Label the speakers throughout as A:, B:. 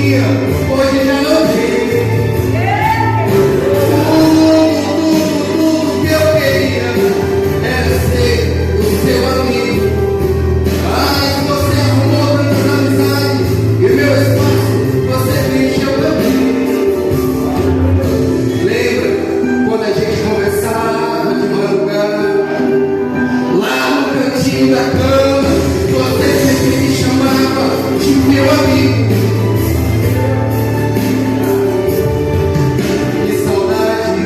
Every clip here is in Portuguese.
A: tinha, hoje já não tem. Tudo que eu queria era ser o seu amigo. Ai, você arrumou tantas amizades e o meu espaço você preencheu também. Lembra quando a gente conversava de madrugada, lá no cantinho da cama, você sempre me chamava de meu amigo. Que saudade,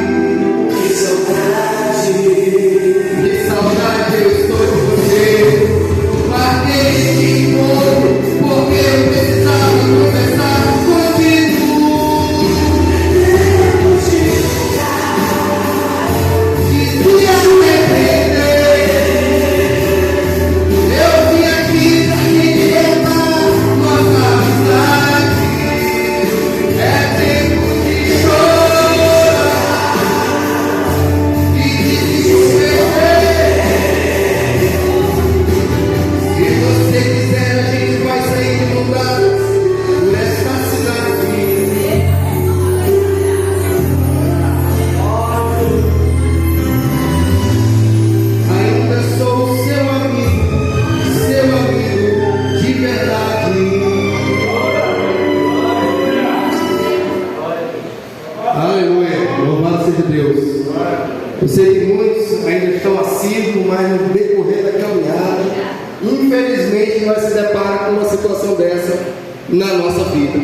A: que saudade, que saudade eu estou de você. Marquei esse encontro porque eu precisava conversar contigo. Se tu ia me arrepender, eu vim aqui pra te levar nossa amizade. É tempo de chorar e de se esquecer. Se você quiser, a gente vai sair de mudadas por esta cidade. Ainda sou seu amigo de verdade. Aleluia, louvado seja Deus. Eu sei que muitos ainda estão assíduos, mas no decorrer da caminhada, infelizmente, nós se deparamos com uma situação dessa na nossa vida.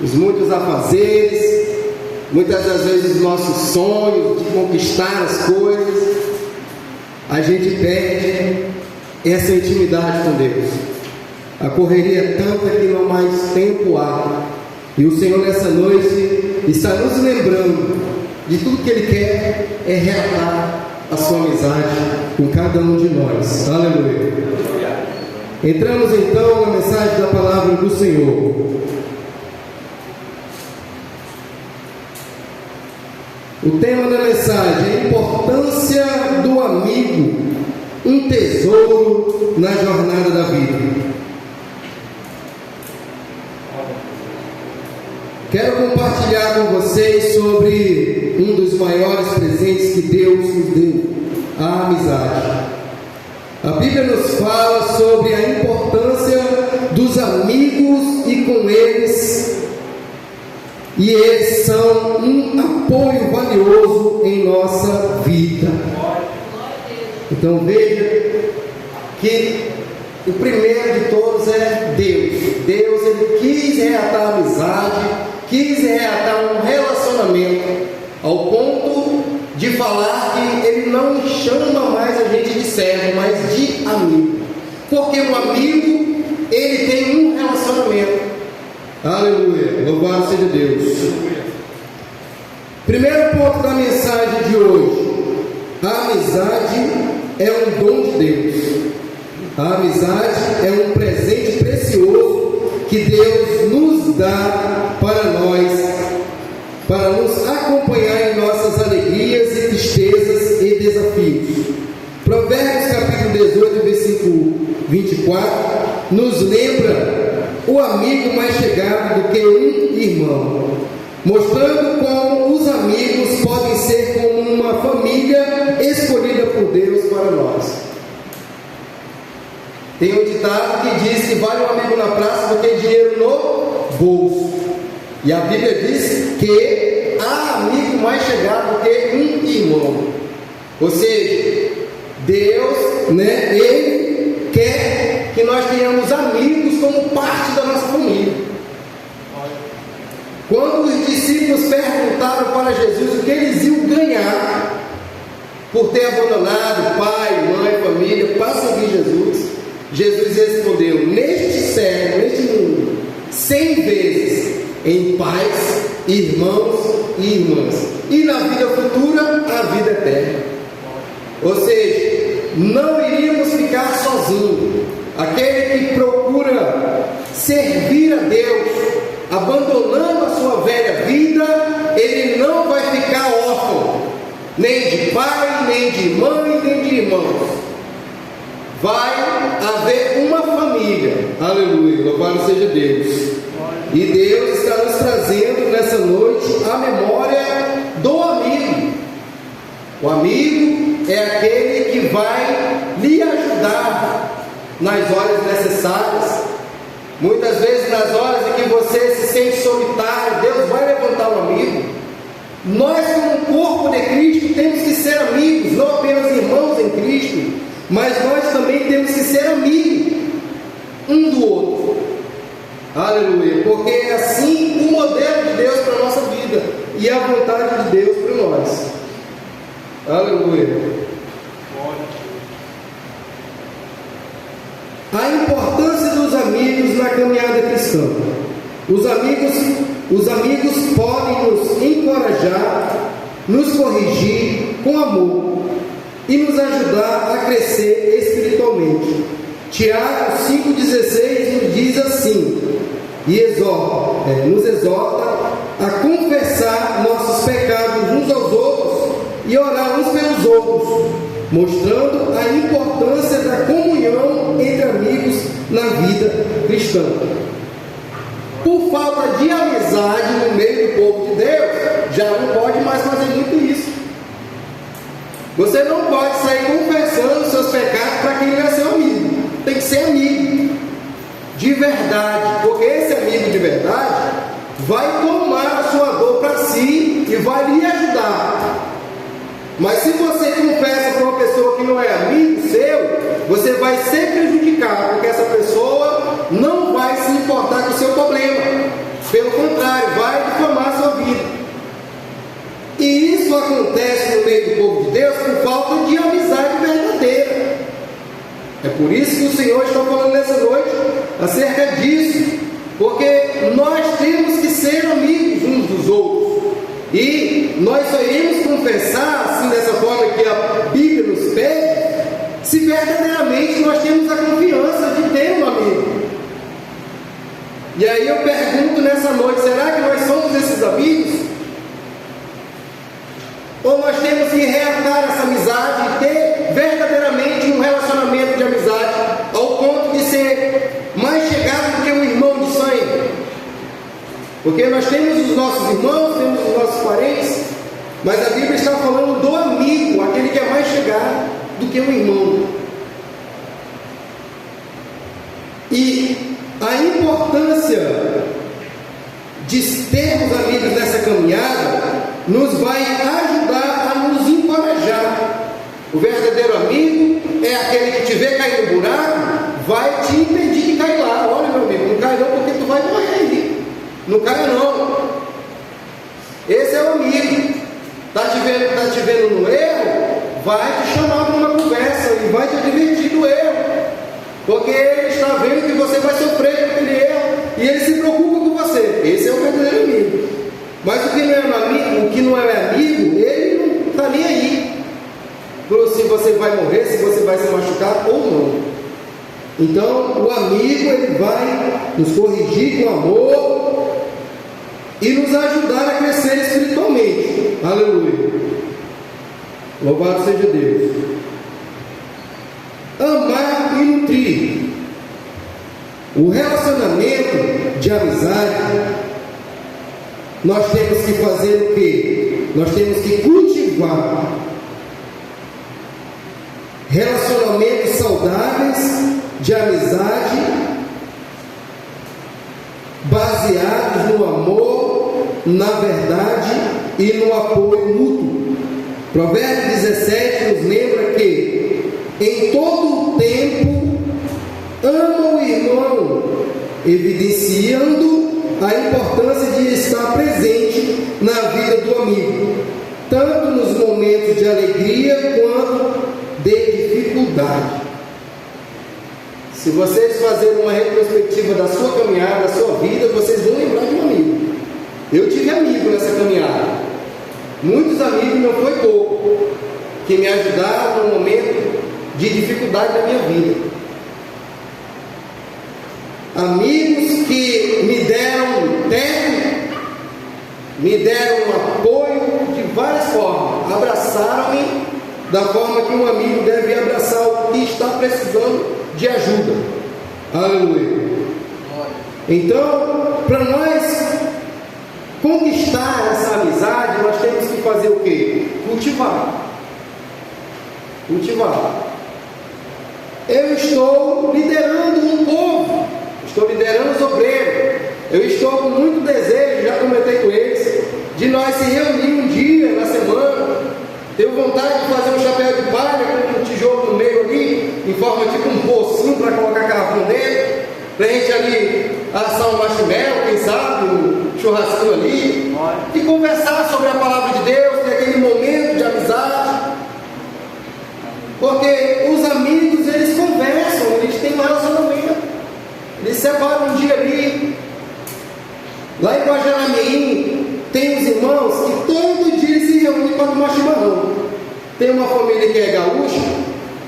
A: Os muitos afazeres, muitas das vezes os nossos sonhos de conquistar as coisas, a gente perde essa intimidade com Deus. A correria é tanta que não mais tempo há. E o Senhor nessa noite está nos lembrando de tudo que Ele quer é reatar a sua amizade com cada um de nós. Aleluia. Entramos então na mensagem da palavra do Senhor. O tema da mensagem é a importância do amigo, um tesouro na jornada da vida. Quero compartilhar com vocês sobre um dos maiores presentes que Deus nos deu, a amizade. A Bíblia nos fala sobre a importância dos amigos e com eles, e eles são um apoio valioso em nossa vida. Então veja que o primeiro de todos é Deus. Deus, Ele quis reatar a amizade, quis reatar um relacionamento, ao ponto de falar que Ele não chama mais a gente de servo, mas de amigo. Porque o amigo, ele tem um relacionamento. Aleluia, louvado seja Deus. Primeiro ponto da mensagem de hoje: a amizade é um dom de Deus. A amizade é um presente precioso que Deus nos dá para nós, para nos acompanhar em nossas alegrias e tristezas e desafios. Provérbios capítulo 18, versículo 24 nos lembra o amigo mais chegado do que um irmão, mostrando como os amigos podem ser como uma família escolhida por Deus para nós. Tem um ditado que diz que vale um amigo na praça do que dinheiro no bolso. E a Bíblia diz que há amigo mais chegado do que um irmão. Ou seja, Deus, Ele quer que nós tenhamos amigos como parte da nossa família. Quando os discípulos perguntaram para Jesus o que eles iam ganhar por ter abandonado pai, mãe, família para seguir Jesus, Jesus respondeu: neste século, neste mundo, 100 vezes em paz, irmãos e irmãs, e na vida futura, a vida eterna. Ou seja, não iríamos ficar sozinhos. Aquele que procura servir a Deus, abandonando a sua velha vida, ele não vai ficar órfão, nem de pai, nem de mãe, nem de irmãos. Vai haver uma família. Aleluia, louvado seja Deus. nessa noite a memória do amigo. O amigo é aquele que vai lhe ajudar nas horas necessárias. Muitas vezes, nas horas em que você se sente solitário, Deus vai levantar um amigo. Nós, como corpo de Cristo, temos que ser amigos, não apenas irmãos em Cristo, mas nós também temos que ser amigos um do outro. Aleluia, porque é assim o modelo de Deus para a nossa vida e a vontade de Deus para nós. Aleluia. A importância dos amigos na caminhada cristã. Os amigos podem nos encorajar, nos corrigir com amor e nos ajudar a crescer espiritualmente. Tiago 5,16 nos diz assim, e nos exorta a confessar nossos pecados uns aos outros e orar uns pelos outros, mostrando a importância da comunhão entre amigos na vida cristã. Por falta de amizade no meio do povo de Deus, já não pode mais fazer muito isso. Você não pode sair confessando os seus pecados para quem não é seu amigo. Tem que ser amigo de verdade, porque esse amigo de verdade vai tomar a sua dor para si e vai lhe ajudar. Mas se você confessa para uma pessoa que não é amigo seu, você vai ser prejudicado, porque essa pessoa não vai se importar com o seu problema. Pelo contrário, vai difamar a sua vida. E isso acontece no meio do povo de Deus por falta de amizade verdadeira. É por isso que o Senhor está falando nessa noite acerca disso, porque nós temos que ser amigos uns dos outros. E nós só iremos confessar, assim, dessa forma que a Bíblia nos pede, se verdadeiramente nós temos a confiança de ter um amigo. E aí eu pergunto nessa noite, será que nós somos esses amigos? Ou nós temos que reatar essa amizade e ter verdadeiramente um relacionamento de amizade ao ponto de ser mais chegado do que um irmão de sangue? Porque nós temos os nossos irmãos, temos os nossos parentes, mas a Bíblia está falando do amigo, aquele que é mais chegado do que um irmão. E a importância de termos amigos nessa caminhada nos vai ajudar a nos encorajar. O verdadeiro amigo é aquele que te vê cair no buraco, vai te impedir de cair lá. Olha, meu amigo, não cai não, porque tu vai morrer aí. Não cai não. Esse é o amigo. Tá te vendo no erro, vai te chamar para uma conversa e vai te advertir do erro, porque ele está vendo que você vai sofrer com aquele erro e ele se preocupa com você. Esse é o verdadeiro amigo. Mas o que não é amigo, ele não está nem aí se você vai morrer, se você vai se machucar ou não. Então o amigo, ele vai nos corrigir com amor e nos ajudar a crescer espiritualmente. Aleluia. Louvado seja Deus. Amar e nutrir. O relacionamento de amizade, nós temos que fazer o quê? Nós temos que cultivar relacionamentos saudáveis de amizade, baseados no amor, na verdade e no apoio mútuo. Provérbios 17 nos lembra que em todo o tempo ama o irmão, evidenciando a importância de estar presente na vida do amigo, tanto nos momentos de alegria quanto de dificuldade. Se vocês fazerem uma retrospectiva da sua caminhada, da sua vida, vocês vão lembrar de um amigo. Eu tive amigo nessa caminhada, muitos amigos, não foi pouco, que me ajudaram no momento de dificuldade da minha vida. Amigos que me deram teto, me deram apoio de várias formas, abraçaram-me da forma que um amigo deve abraçar o que está precisando de ajuda. Aleluia. Então, para nós conquistarmos cultivar. Eu estou liderando um povo, estou liderando os obreiros. Eu estou com muito desejo, já comentei com eles, de nós se reunir um dia na semana. Tenho vontade de fazer um chapéu de palha com um tijolo no meio ali, em forma tipo um pocinho para colocar carvão dentro, para a gente ali assar um marshmallow, quem sabe, um churrasquinho ali, e conversar sobre a palavra de Deus, ter aquele momento de amizade. Porque os amigos, eles conversam, eles têm um relacionamento, eles separam um dia ali. Lá em Guajaramirim tem os irmãos que todo dia se reúnem para tomar chimarrão. Tem uma família que é gaúcha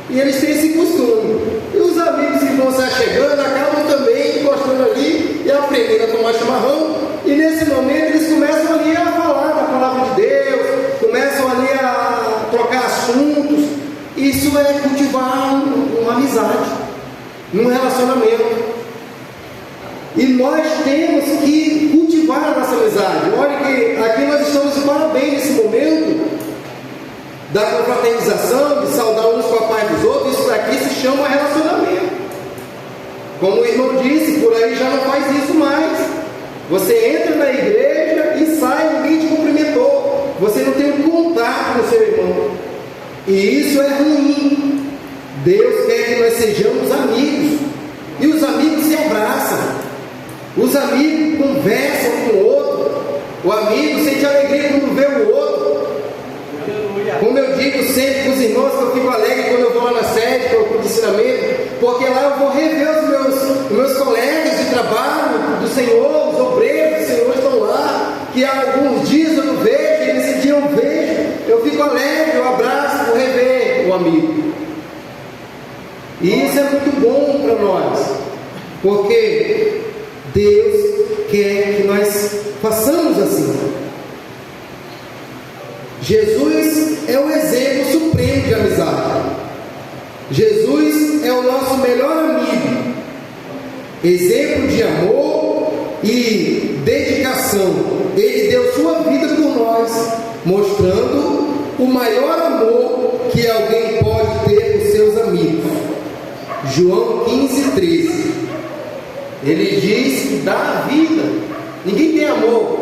A: e eles têm esse costume. E os amigos que vão se achegando acabam também encostando ali e aprendendo a tomar chimarrão. E nesse momento eles começam ali a falar da palavra de Deus, começam ali a trocar assuntos. Isso é cultivar uma amizade, um relacionamento. E nós temos que cultivar a nossa amizade. Olha que aqui nós estamos de parabéns nesse momento da confraternização, de saudar uns com a paz dos outros. Isso daqui se chama relacionamento. Como o irmão disse, por aí já não faz isso mais. Você entra na igreja e sai, ninguém te cumprimentou. Você não tem um contato com o seu irmão. E isso é ruim. Deus quer que nós sejamos amigos. E os amigos se abraçam. Os amigos conversam com o outro. O amigo sente alegria quando vê o outro. Como eu digo sempre para os irmãos, que eu fico alegre quando eu vou lá na sede, para o ensinamento, porque lá eu vou rever os meus colegas de trabalho do Senhor, os obreiros do Senhor estão lá, que há alguns dias eu não vejo, e nesse dia eu vejo, eu fico alegre, eu abraço, vou rever o amigo. E isso é muito bom para nós, porque Deus quer que nós façamos assim. Jesus é o exemplo supremo de amizade. Jesus é o nosso melhor amigo, exemplo de amor e dedicação. Ele deu sua vida por nós, mostrando o maior amor que alguém pode ter por seus amigos. João 15:13. Ele diz que dá a vida. Ninguém tem amor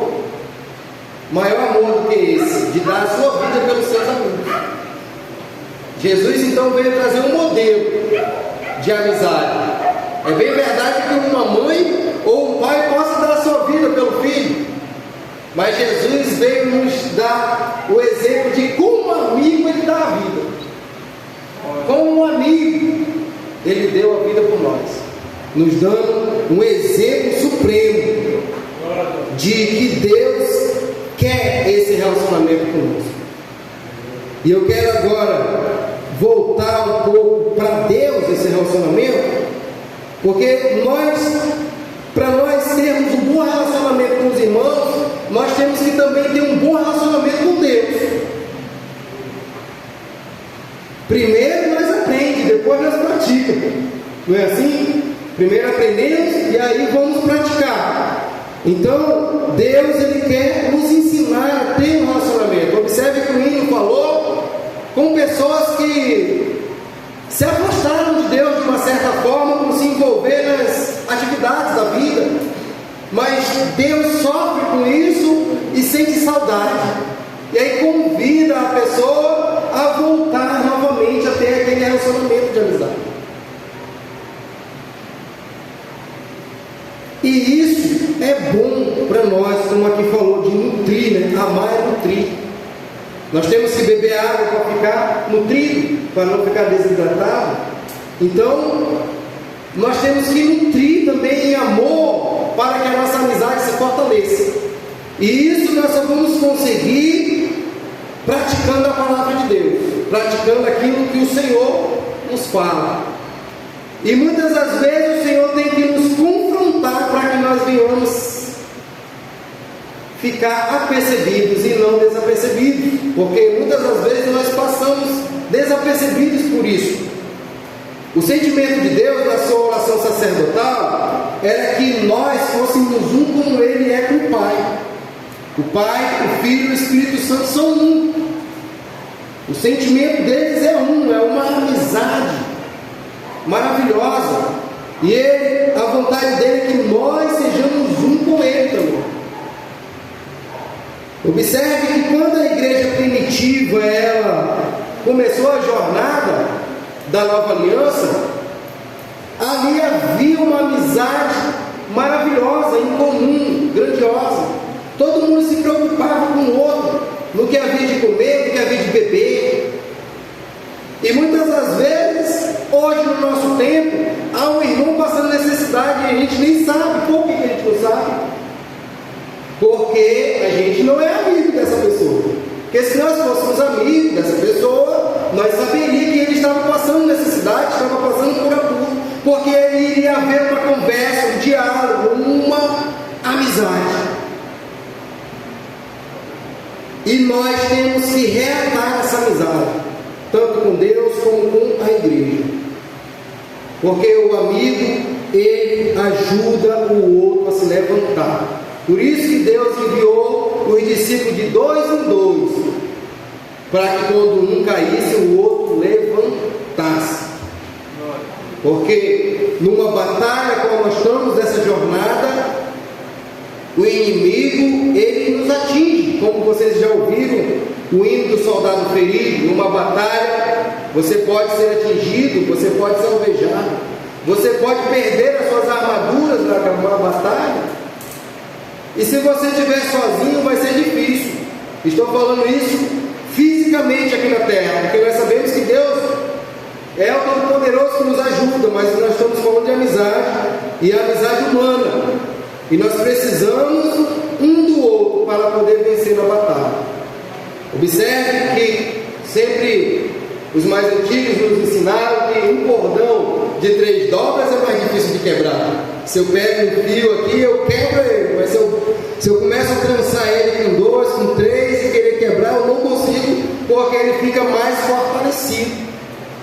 A: maior amor do que esse, de dar a sua vida pelos seus amigos. Jesus então veio trazer um modelo de amizade. É bem verdade que uma mãe ou um pai possa dar a sua vida pelo filho, mas Jesus veio nos dar o exemplo de como um amigo ele dá a vida. Como um amigo ele deu a vida por nós, nos dando um exemplo supremo de que Deus quer esse relacionamento conosco. E eu quero agora voltar um pouco para Deus esse relacionamento, porque para nós termos um bom relacionamento com os irmãos, nós temos que também ter um bom relacionamento com Deus. Primeiro nós aprendemos, depois nós praticamos. Não é assim? Primeiro aprendemos e aí vamos praticar. Então, Deus ele quer nos ensinar a ter um relacionamento. Observe que o hino falou com pessoas que se afastaram de Deus de uma certa forma, por se envolver nas atividades da vida. Mas Deus sofre com isso e sente saudade. E aí convida a pessoa a voltar novamente a ter aquele relacionamento de amizade. E isso é bom para nós, como aqui falou, de nutrir, né? Amar é nutrir. Nós temos que beber água para ficar nutrido, para não ficar desidratado. Então, nós temos que nutrir também em amor, para que a nossa amizade se fortaleça. E isso nós só vamos conseguir praticando a palavra de Deus, praticando aquilo que o Senhor nos fala. E muitas das vezes o Senhor tem que nos confrontar para que nós venhamos ficar apercebidos e não desapercebidos, porque muitas das vezes nós passamos desapercebidos por isso. O sentimento de Deus na sua oração sacerdotal era que nós fôssemos um como Ele é com o Pai. O Pai, o Filho e o Espírito Santo são um. O sentimento deles é uma amizade maravilhosa. E a vontade dele é que nós sejamos um com ele também. Observe que quando a igreja primitiva ela começou a jornada da nova aliança, ali havia uma amizade maravilhosa, incomum, grandiosa. Todo mundo se preocupava com o outro, no que havia de comer, no que havia de beber. E muitas das vezes, hoje no nosso tempo, há um irmão passando necessidade e a gente nem sabe. Por que a gente não sabe? Porque a gente não é amigo dessa pessoa. Porque se nós fôssemos amigos dessa pessoa, nós saberíamos que ele estava passando necessidade, estava passando por apuro, porque iria haver uma conversa, um diálogo, uma amizade. E nós temos que reatar essa amizade, tanto com Deus como com a igreja. Porque o amigo, ele ajuda o outro a se levantar. Por isso que Deus enviou os discípulos de 2 em 2, para que quando um caísse, o outro levantasse. Porque numa batalha como nós estamos nessa jornada, o inimigo, ele nos atinge. Como vocês já ouviram o hino do soldado ferido. Numa batalha, você pode ser atingido, você pode ser alvejado, você pode perder as suas armaduras na batalha. E se você estiver sozinho, vai ser difícil. Estou falando isso fisicamente aqui na terra, porque nós sabemos que Deus é o Todo-Poderoso que nos ajuda, mas nós estamos falando de amizade, e a amizade humana. E nós precisamos um do outro para poder vencer na batalha. Observe que sempre os mais antigos nos ensinaram que um cordão de 3 dobras é mais difícil de quebrar. Se eu pego um fio aqui, eu quebro ele, mas se eu começo a trançar ele com 2, com 3 e querer quebrar, eu não consigo, porque ele fica mais fortalecido.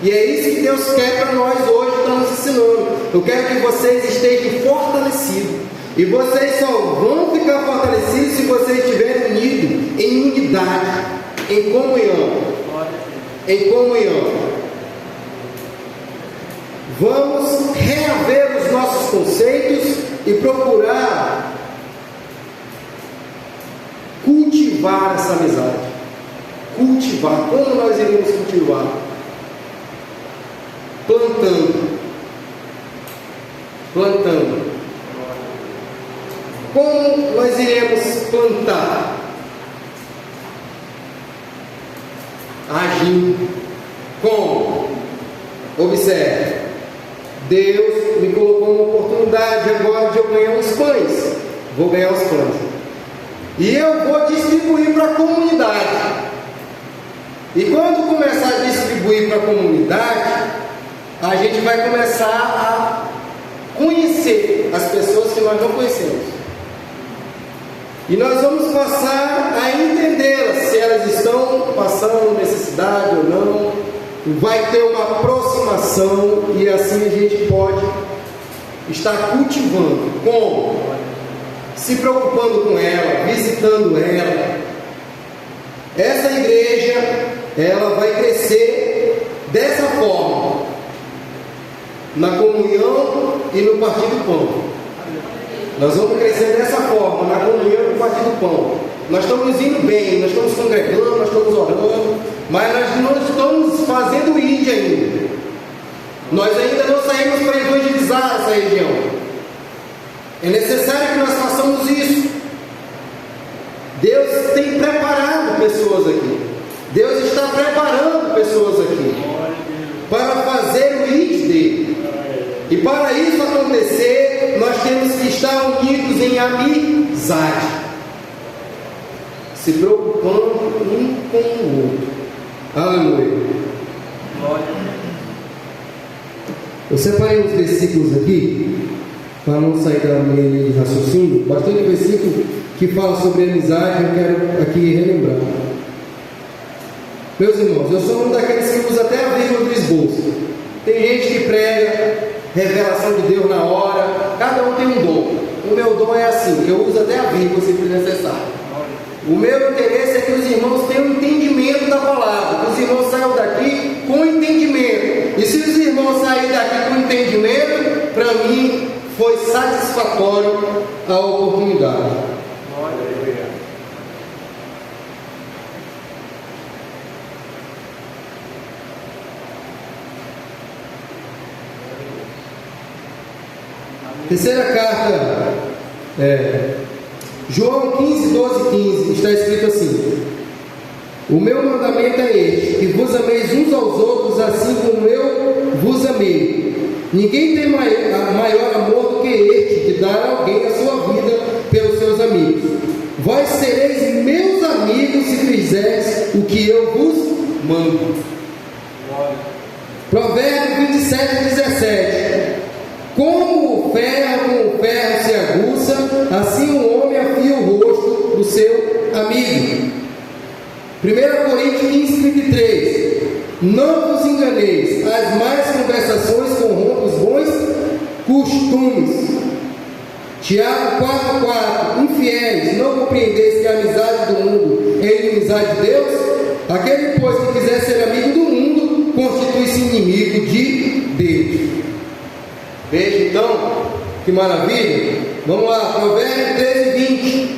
A: E é isso que Deus quer para nós hoje, está nos ensinando. Eu quero que vocês estejam fortalecidos. E vocês só vão ficar fortalecidos se vocês estiverem unidos em unidade, em comunhão. Em comunhão. Vamos reaver os nossos conceitos e procurar cultivar essa amizade. Cultivar. Como nós iremos cultivar? Plantando. Como nós iremos plantar? Agindo. Como? Observe. Deus me colocou uma oportunidade agora de eu ganhar os pães. Vou ganhar os pães. E eu vou distribuir para a comunidade. E quando começar a distribuir para a comunidade, a gente vai começar a conhecer as pessoas que nós não conhecemos. E nós vamos passar a entendê-las, se elas estão passando necessidade ou não. Vai ter uma aproximação e assim a gente pode estar cultivando. Como? Se preocupando com ela, visitando ela. Essa igreja, ela vai crescer dessa forma, na comunhão e no partir do pão. Nós vamos crescer dessa forma, na comunhão e no partir do pão. Nós estamos indo bem, nós estamos congregando, nós estamos orando, mas nós não estamos fazendo ide ainda. Nós ainda não saímos para evangelizar essa região. É necessário que nós façamos isso. Deus tem preparado pessoas aqui. Deus está preparando pessoas aqui para fazer o ide dele. E para isso acontecer, nós temos que estar unidos em amizade, se preocupando um com o outro. Aleluia. Eu separei uns versículos aqui, para não sair da minha de raciocínio. Bastante versículo que fala sobre amizade, eu quero aqui relembrar. Meus irmãos, eu sou um daqueles que usa até a vírgula do esboço. Tem gente que prega revelação de Deus na hora, cada um tem um dom. O meu dom é assim, eu uso até a vírgula se for necessário. O meu interesse é que os irmãos tenham entendimento da palavra, que os irmãos saiam daqui com entendimento. E se os irmãos saírem daqui com entendimento, para mim foi satisfatório a oportunidade. Terceira carta, João 15, 12, 15, está escrito assim: o meu mandamento é este, que vos ameis uns aos outros, assim como eu vos amei. Ninguém tem maior amor do que este, de dar a alguém a sua vida pelos seus amigos. Vós sereis meus amigos se fizerdes o que eu vos mando. Provérbio 27, 17. Como o ferro com o ferro se aguça, assim o homem afia o rosto do seu amigo. 1 Coríntios 15, 33. Não vos enganeis, as más conversações corrompem os bons costumes. Tiago 4,4. Infiéis, não compreendeis que a amizade do mundo é inimizade de Deus? Aquele, pois, que quiser ser amigo do mundo, constitui-se inimigo de Deus. Veja então, que maravilha. Vamos lá, Provérbios 13, 20.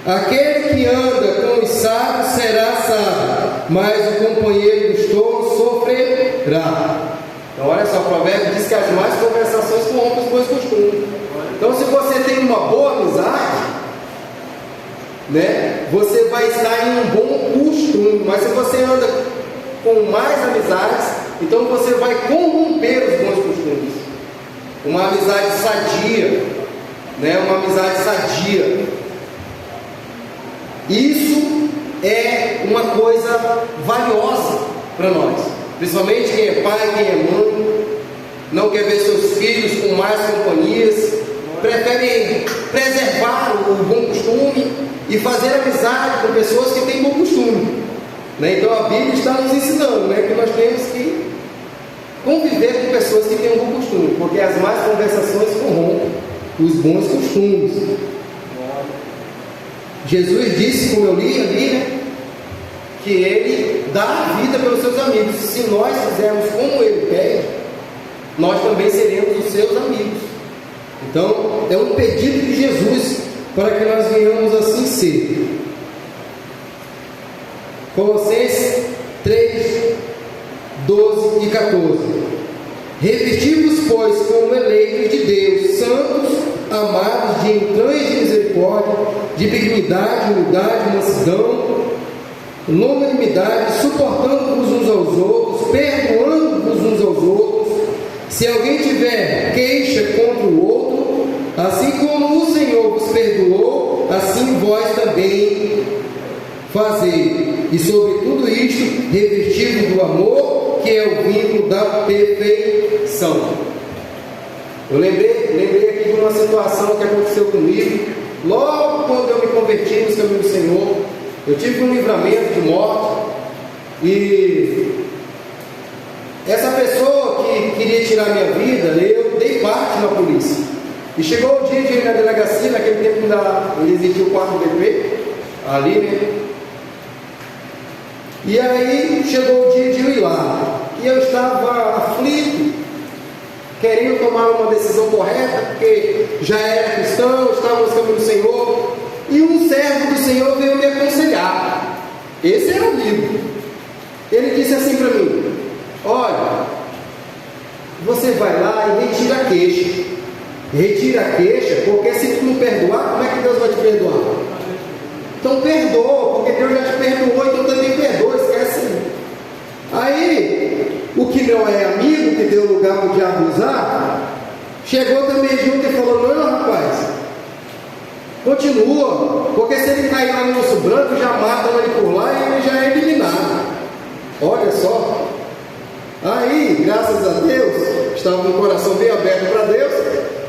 A: Aquele que anda com os sábios será sábio, mas o companheiro dos tolos sofrerá. Então olha só, o provérbio diz que as más conversações corrompem os bons costumes. Então se você tem uma boa amizade, você vai estar em um bom costume. Mas se você anda com mais amizades, então você vai corromper os bons costumes. Uma amizade sadia, uma amizade sadia. Isso é uma coisa valiosa para nós, principalmente quem é pai, quem é mãe, não quer ver seus filhos com mais companhias, prefere preservar o bom costume e fazer amizade com pessoas que têm bom costume. Então a Bíblia está nos ensinando que nós temos que conviver com pessoas que têm um bom costume, porque as más conversações corrompem os bons costumes. Jesus disse, como eu li ali, que Ele dá a vida pelos seus amigos. Se nós fizermos como Ele pede, nós também seremos os seus amigos. Então, é um pedido de Jesus para que nós venhamos assim ser. Colossenses 3, 12 e 14. Revesti-vos, pois, como eleitos de Deus, santos, amados, de entranhas de misericórdia, de benignidade, humildade, mansidão, longanimidade, suportando-vos uns aos outros, perdoando-vos uns aos outros. Se alguém tiver queixa contra o outro, assim como o Senhor vos perdoou, assim vós também fazei. E sobre tudo isto, revestidos do amor, que é o vínculo da perfeição. Eu lembrei aqui de uma situação que aconteceu comigo, logo quando eu me converti no caminho do Senhor. Eu tive um livramento de morte, e essa pessoa que queria tirar minha vida, eu dei parte na polícia. E chegou o dia de ir na delegacia, naquele tempo ainda existia o 4BP, ali, E aí chegou o dia de eu ir lá, e eu estava aflito, querendo tomar uma decisão correta, porque já era cristão, estava no caminho do Senhor, e um servo do Senhor veio me aconselhar. Esse era o livro. Ele disse assim para mim: olha, você vai lá e retira a queixa. Retira a queixa, porque se tu não perdoar, como é que Deus vai te perdoar? Então perdoa, porque Deus já te perdoou, então também perdoa, esquece. Aí, o que não é amigo, que deu lugar para o diabo usar, chegou também junto e falou: não, rapaz, continua, porque se ele cair lá no osso branco, já matam ele por lá e ele já é eliminado. Olha só. Aí, graças a Deus, estava com o coração bem aberto para Deus,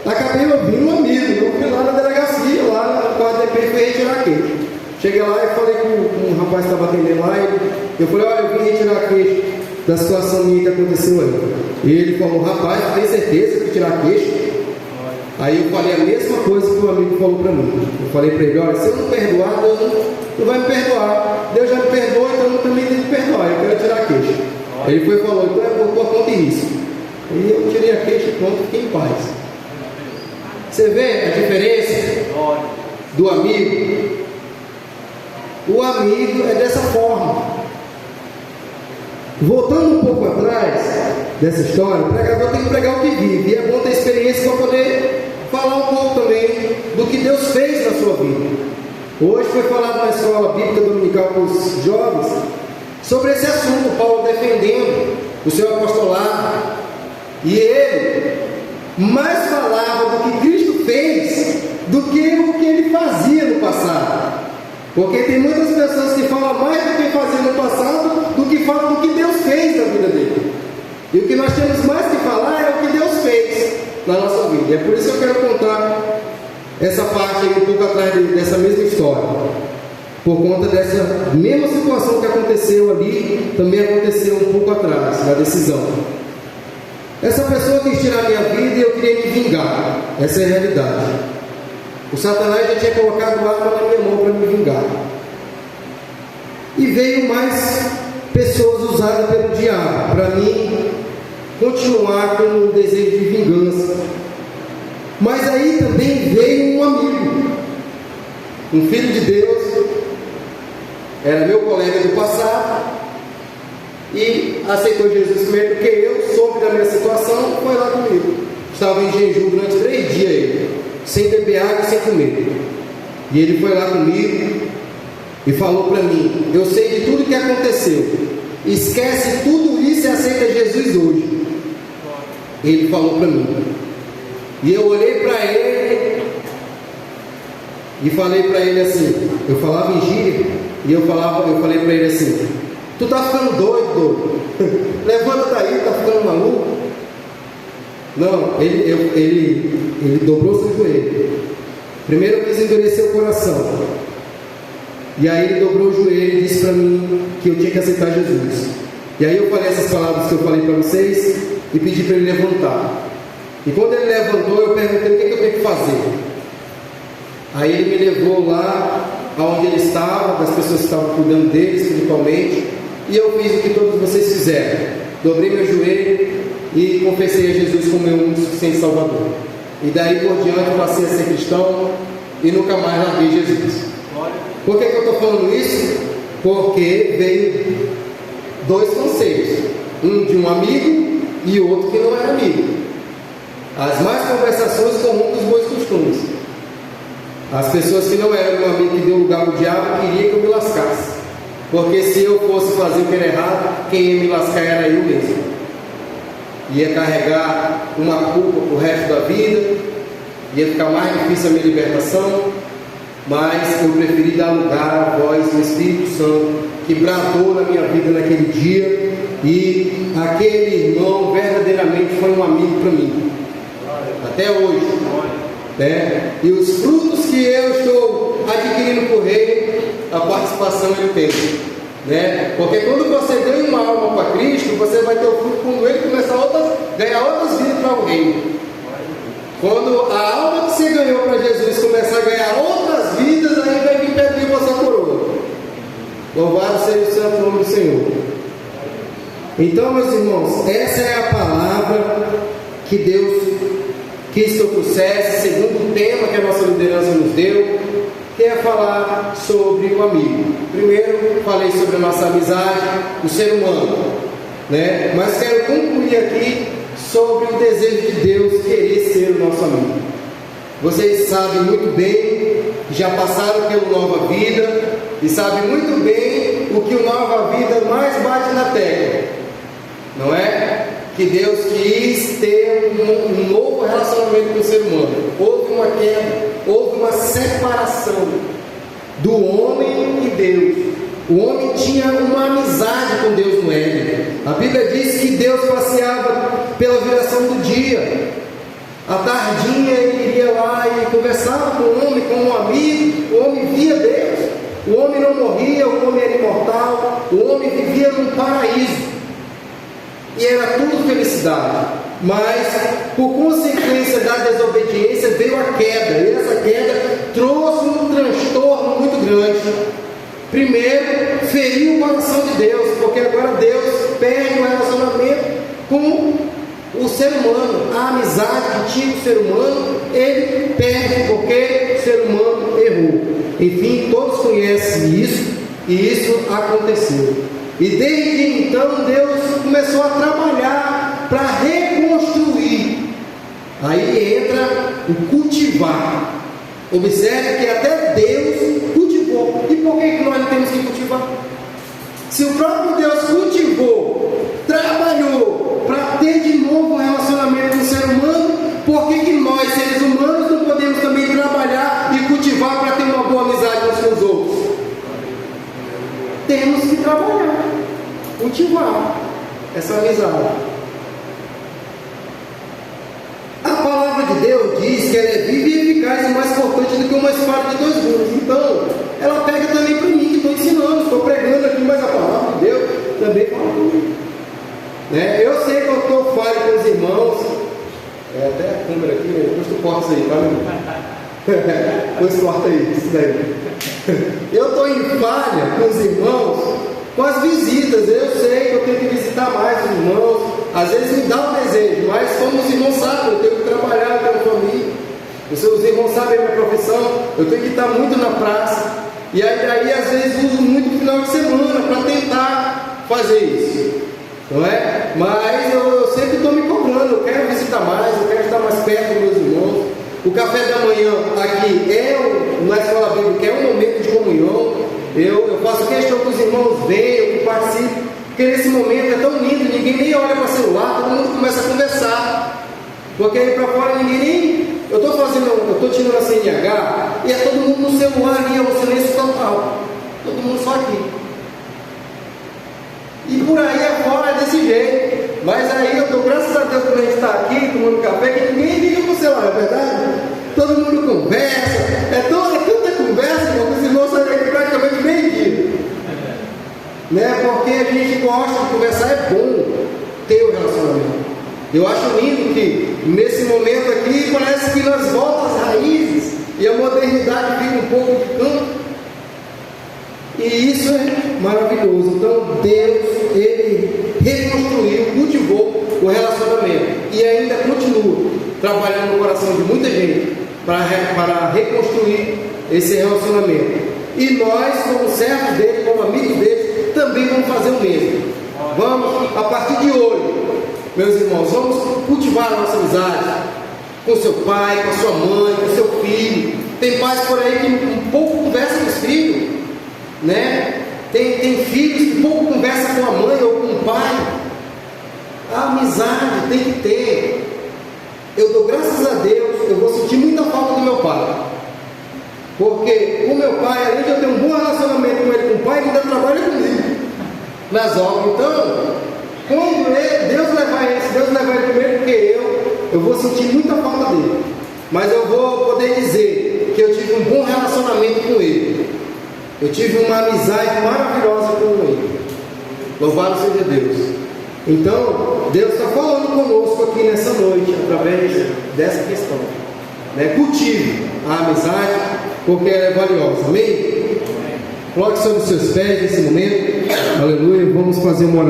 A: acabei ouvindo um amigo, eu fui lá na delegacia, lá no 4DP, e fui retirar a queixa. Cheguei lá e falei com um rapaz que estava atendendo lá, e eu falei: olha, eu vim retirar a queixa da situação minha que aconteceu aí. E ele falou: rapaz, tem certeza que tirar a queixa? Aí eu falei a mesma coisa que o amigo falou para mim. Eu falei para ele: olha, se eu não perdoar, Deus não vai me perdoar. Deus já me perdoou, então eu também tenho que perdoar. Eu quero tirar a queixa. Aí ele foi e falou: então é por tua conta e risco. E eu tirei a queixa e pronto, fiquei em paz. Você vê a diferença do amigo? O amigo é dessa forma. Voltando um pouco atrás dessa história, o pregador tem que pregar o que vive. E é bom ter experiência para poder falar um pouco também do que Deus fez na sua vida. Hoje foi falado na escola bíblica dominical para os jovens sobre esse assunto, Paulo defendendo o seu apostolado. E ele mais falava do que Cristo fez do que o que ele fazia no passado. Porque tem muitas pessoas que falam mais do que fazia no passado do que falam do que Deus fez na vida dele. E o que nós temos mais que falar é o que Deus fez na nossa vida. E é por isso que eu quero contar essa parte aí um pouco atrás dessa mesma história. Por conta dessa mesma situação que aconteceu ali, também aconteceu um pouco atrás, na decisão. Essa pessoa quis tirar a minha vida e eu queria me vingar. Essa é a realidade. O Satanás já tinha colocado arma na minha mão para me vingar. E veio mais pessoas usadas pelo diabo para mim continuar com o desejo de vingança. Mas aí também veio um amigo, um filho de Deus, era meu colega do passado e aceitou Jesus primeiro que eu, soube da minha situação, foi lá comigo. Estava em jejum durante 3 dias ele, sem beber água e sem comer. E ele foi lá comigo e falou para mim: eu sei de tudo que aconteceu, esquece tudo isso e aceita Jesus hoje. Ele falou para mim. E eu olhei para ele e falei para ele assim, eu falava em gíria, e eu falei para ele assim: tu tá ficando doido? Levanta daí, tá ficando maluco? Não, ele dobrou seu joelho. Primeiro eu quis endurecer o coração. E aí ele dobrou o joelho e disse para mim que eu tinha que aceitar Jesus. E aí eu falei essas palavras que eu falei para vocês e pedi para ele levantar. E quando ele levantou, eu perguntei o que eu tenho que fazer. Aí ele me levou lá aonde ele estava, das pessoas que estavam cuidando dele espiritualmente, e eu fiz o que todos vocês fizeram. Dobrei meu joelho e confessei a Jesus como meu único suficiente Salvador. E daí por diante passei a ser cristão e nunca mais larguei Jesus. Por que eu estou falando isso? Porque veio 2 conselhos, um de um amigo e outro que não era amigo. As más conversações corrompem os bons costumes. As pessoas que não eram meu amigo, que deu lugar ao diabo, queriam que eu me lascasse. Porque se eu fosse fazer o que era errado, quem ia me lascar era eu mesmo. Ia carregar uma culpa pro resto da vida, ia ficar mais difícil a minha libertação, mas eu preferi dar lugar à voz do Espírito Santo, que bradou na minha vida naquele dia, e aquele irmão verdadeiramente foi um amigo para mim, até hoje, né? E os frutos que eu estou adquirindo por reino, a participação ele tem, né? Porque quando você ganha uma alma para Cristo, você vai ter o fruto quando ele começar a ganhar outras vidas para o reino. Quando a alma que você ganhou para Jesus começar a ganhar outras vidas, aí vai vir pedir você a coroa. Louvado seja o santo nome do Senhor. Então, meus irmãos, essa é a palavra que Deus quis que eu trouxesse, segundo o tema que a nossa liderança nos deu, que é falar sobre o amigo. Primeiro, falei sobre a nossa amizade, o ser humano, né? Mas quero concluir aqui sobre o desejo de Deus querer ser o nosso amigo. Vocês sabem muito bem, já passaram pelo Nova Vida e sabem muito bem o que o Nova Vida mais bate na tecla, não é? Que Deus quis ter um novo relacionamento com o ser humano. Houve uma queda, houve uma separação do homem e Deus. O homem tinha uma amizade com Deus no Éden. A Bíblia diz que Deus passeava pela viração do dia. À tardinha ele iria lá e conversava com o homem, como um amigo. O homem via Deus. O homem não morria, o homem era imortal. O homem vivia num paraíso. e era tudo felicidade. Mas, por consequência da desobediência, veio a queda, e essa queda trouxe um transtorno muito grande. Primeiro, feriu o coração de Deus, porque agora Deus perde o relacionamento com o ser humano, a amizade que tinha com o ser humano, ele perde porque o ser humano errou. Enfim, todos conhecem isso, e isso aconteceu. E desde então Deus começou a trabalhar para reconstruir. Aí entra o cultivar. Observe que até Deus cultivou. E por que nós não temos que cultivar? Se o próprio Deus cultivou, trabalhou para ter de novo um relacionamento com o ser humano, por que nós, seres humanos, não podemos também trabalhar e cultivar para ter uma boa amizade uns com os outros? Temos que trabalhar, cultivar essa amizade. A palavra de Deus diz que ela é viva e eficaz e mais cortante do que uma espada de 2 gumes. Então, ela pega também para mim, que estou ensinando, estou pregando aqui, mas a palavra de Deus também fala comigo. Né? Eu sei que eu estou falho com os irmãos, até a câmera aqui, depois tu corta isso aí, tá? Depois corta aí, isso daí. Eu estou em falha com os irmãos, com as visitas. Eu sei que eu tenho que visitar mais os irmãos, às vezes me dá um desejo, mas como os irmãos sabem, eu tenho que trabalhar, eu tenho família. Os irmãos sabem a minha profissão, eu tenho que estar muito na praça, e aí às vezes uso muito o final de semana para tentar fazer isso, não é? Mas eu sempre estou me cobrando, eu quero visitar mais, eu quero estar mais perto dos meus irmãos. O café da manhã aqui na escola bíblica é um momento de comunhão. Eu faço questão que os irmãos venham, que participem, porque nesse momento é tão lindo, ninguém nem olha para o celular, todo mundo começa a conversar, porque aí para fora ninguém nem... Eu estou tirando a CNH e é todo mundo no celular ali, é um silêncio total, todo mundo só aqui. E por aí afora é desse jeito. Mas aí eu dou graças a Deus quando a gente está aqui tomando café, que ninguém liga para o celular, não é verdade? Todo mundo conversa, é tanta conversa, irmão, que os irmãos saem daqui praticamente meio-dia. Né? Porque a gente gosta de conversar, é bom ter o relacionamento. Eu acho lindo que nesse momento aqui parece que nós voltamos às raízes e a modernidade fica um pouco de canto. E isso é maravilhoso. Então Deus, Ele reconstruiu, cultivou o relacionamento e ainda continua trabalhando no coração de muita gente para reconstruir esse relacionamento. E nós, como servos dele, como amigos dele, também vamos fazer o mesmo. Vamos, a partir de hoje, meus irmãos, vamos cultivar a nossa amizade com seu pai, com a sua mãe, com seu filho. Tem pais por aí que um pouco conversam com os filhos, né? Tem filhos que pouco conversam com a mãe ou com o pai. A amizade tem que ter. Eu dou graças a Deus, eu vou sentir muita falta do meu pai, porque o meu pai, além de eu ter um bom relacionamento com ele, com o pai, ele ainda trabalha comigo nas obras. Então, quando Deus levar ele primeiro que eu vou sentir muita falta dele, mas eu vou poder dizer que eu tive um bom relacionamento com ele, eu tive uma amizade maravilhosa com ele. Louvado seja Deus. Então Deus está falando conosco aqui nessa noite através dessa questão, né? Cultive a amizade, porque ela é valiosa. Amém? Coloque sobre os seus pés nesse momento. Aleluia. Vamos fazer uma oração.